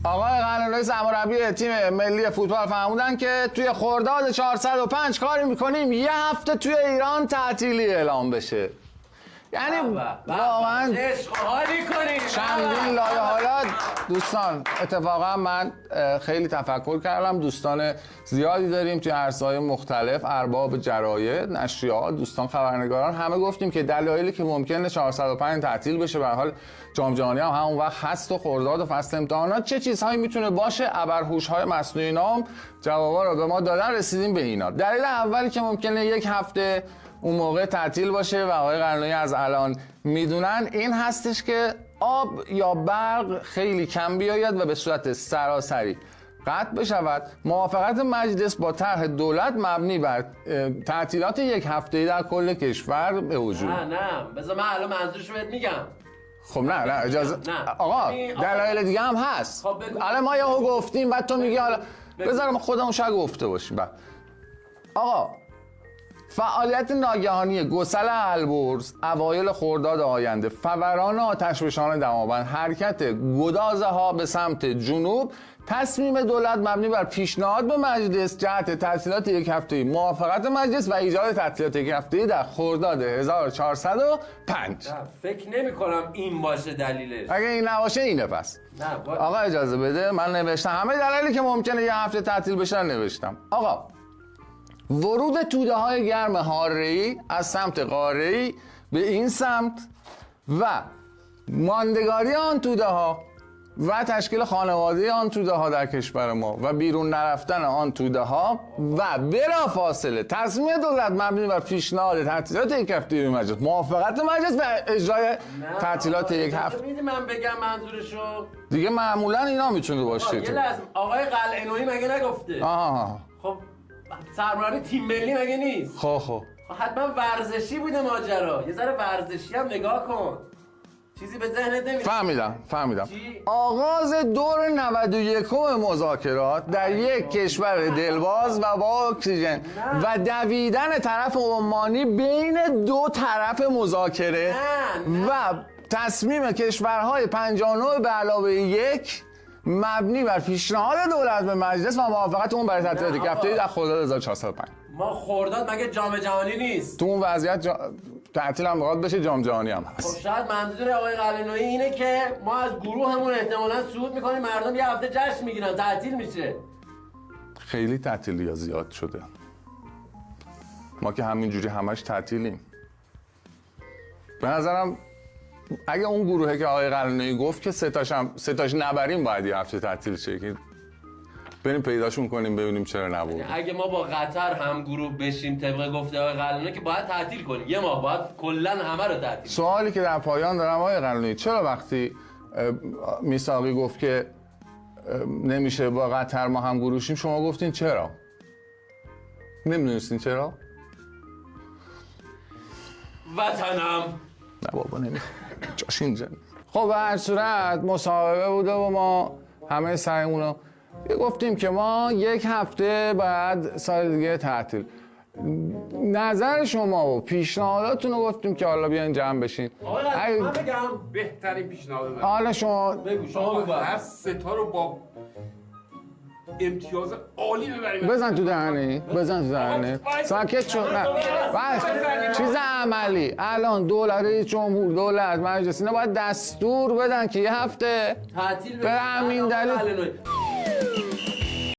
آقای قلعه‌نویی سرمربی تیم ملی فوتبال فرمودن که توی خرداد 405 کاری میکنیم یه هفته توی ایران تعطیلی اعلام بشه. یعنی واقعا چندین لایه حالا دوستان. اتفاقا من خیلی تفکر کردم، دوستان زیادی داریم توی عرصه‌های مختلف، ارباب جراید، نشریات، دوستان خبرنگاران، همه گفتیم که دلایلی که ممکنه 405 تعطیل بشه، به هر حال جام جهانی هم همون وقت هست و خرداد و فصل امتحانات، چه چیزهایی میتونه باشه؟ ابرهوش‌های مصنوعی نام جوابا رو به ما دادن، رسیدیم به اینا. دلیل اولی که ممکنه یک هفته اون موقع تعطیل باشه و آقای قلعه‌نویی از الان میدونن این هستش که آب یا برق خیلی کم بیاید و به صورت سراسری قطع بشود. موافقت مجلس با طرح دولت مبنی بر تعطیلات یک هفته‌ای در کل کشور به وجود. نه بذار من الان منظورش رو بهت میگم. خب نه اجازه آقا دلایل دیگه هم هست. خب الان ما یهو گفتیم بعد تو میگی حالا بذارم خودمون شاید گفته باشیم. آقا فعالیت ناگهانی گسل البرز اوایل خرداد آینده، فوران آتشفشان دماوند، حرکت گدازها به سمت جنوب، تصمیم دولت مبنی بر پیشنهاد به مجلس جهت تعطیلات یک هفته‌ای، موافقت مجلس و ایجاد تعطیلات یک هفته‌ای در خرداد 1405. فکر نمی‌کنم این باشه دلیلش. اگه این نباشه اینه پس. نه آقا اجازه بده من نوشتم همه دلایلی که ممکنه یه هفته تعطیل بشه نوشتم. آقا ورود توده های گرم حاره‌ای از سمت قاره‌ای به این سمت و ماندگاری آن توده ها و تشکیل خانواده آن توده ها در کشور ما و بیرون نرفتن آن توده ها و بلافاصله تصمیم دولت مبنی بر پیشنهاد تعطیلات یک هفته‌ای مجلس، موافقت مجلس و اجرای تعطیلات یک هفته. میدی من بگم منظورشو دیگه معمولا اینا میتونه باشه. یه لحظه آقای قلعه‌نویی مگه نگفته؟ آها خب سرمربی تیم ملی مگه نیست؟ خب حتما ورزشی بوده ماجرا. یه ذره ورزشی هم نگاه کن. چیزی به ذهنت نمیاد؟ فهمیدم. چی؟ آغاز دور 91 مذاکرات در یک کشور دلباز و با اکسیژن و دویدن طرف عمانی بین دو طرف مذاکره و تصمیم کشورهای 59 به علاوه یک مبنی بر پیشنهاد دولت به مجلس و موافقت اون برای تعطیلات یک هفته‌ای در خرداد 1405. ما خرداد مگه جام جهانی نیست؟ تو اون وضعیت تعطیل هم بخواد بشه جام جهانی هم هست. خب شاید منظور آقای قلعه‌نویی اینه که ما از گروهمون احتمالاً صعود می‌کنیم، مردم یه هفته جشن میگیرن، تعطیل میشه. خیلی تعطیلی زیاد شده. ما که همینجوری همش تعطیلیم. به نظرم اگه اون گروهی که آقای قلعه‌نویی گفت که سه تاش نبریم باید یه هفته تعطیل شه که بریم پیداشون کنیم ببینیم چرا نبود. اگه ما با قطر هم گروه بشیم طبق گفته آقای قلعه‌نویی که باید تعطیل کنیم، یه ماه باید کلا همه رو تعطیل. سوالی که در پایان دارم آقای قلعه‌نویی، چرا وقتی میثاقی گفت که نمیشه با قطر ما هم گروه شیم شما گفتین چرا؟ نمیدونستین چرا؟ وطنم. نه بابا نمیخوام جاش اینجا. خب به هر صورت مصاحبه بوده و ما همه سعیمون رو گفتیم که ما یک هفته بعد سال دیگه تعطیل. نظر شما و پیشنهاداتون رو گفتیم که حالا بیاین جمع بشین. من بگم بهترین پیشنهاد من حالا شما بگو شما بگو. هر سه تا رو با امتیاز عالی ببریم. بزن تو دهنه ساکت شو. نه بس چیز عملی الان دولت رئیس جمهور دولت مجلس اینا باید دستور بدن که یه هفته تعطیل به همین دلیل